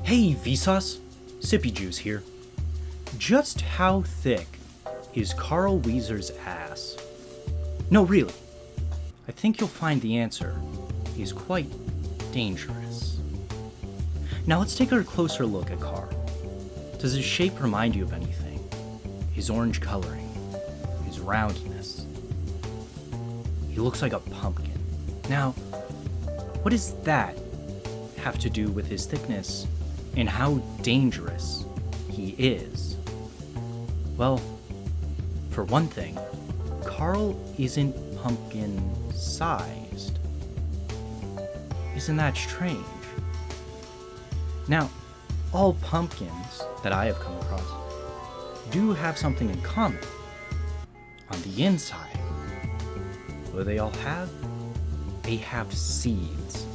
Hey Vsauce, Sippy Juice here. Just how thick is Carl Wheezer's ass? No, really. I think you'll find the answer is quite dangerous. Now let's take a closer look at Carl. Does his shape remind you of anything? His orange coloring, his roundness. He looks like a pumpkin. Now, what does that have to do with his thickness and how dangerous he is? Well, for one thing, Carl isn't pumpkin-sized. Isn't that strange? Now, all pumpkins that I have come across do have something in common. On the inside, what do they all have? They have seeds.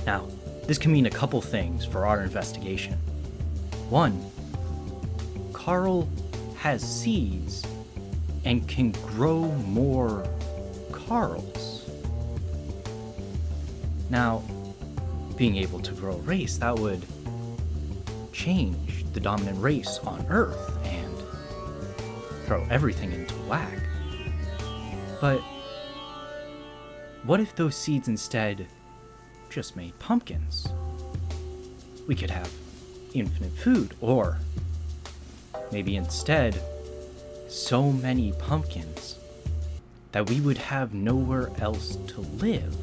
Now, this can mean a couple things for our investigation. One, Carl has seeds and can grow more Carls. Now, being able to grow a race, that would change the dominant race on Earth and throw everything into whack. But what if those seeds instead just made pumpkins? We could have infinite food, or maybe instead so many pumpkins that we would have nowhere else to live,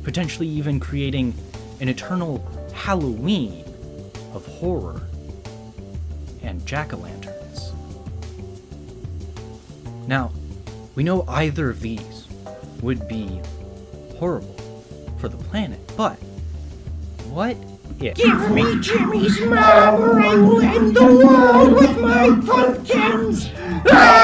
potentially even creating an eternal Halloween of horror and jack-o'-lanterns. Now, we know either of these would be horrible for the planet, but what if... Give me Jimmy's mom, or I will end the world with my pumpkins! Ah!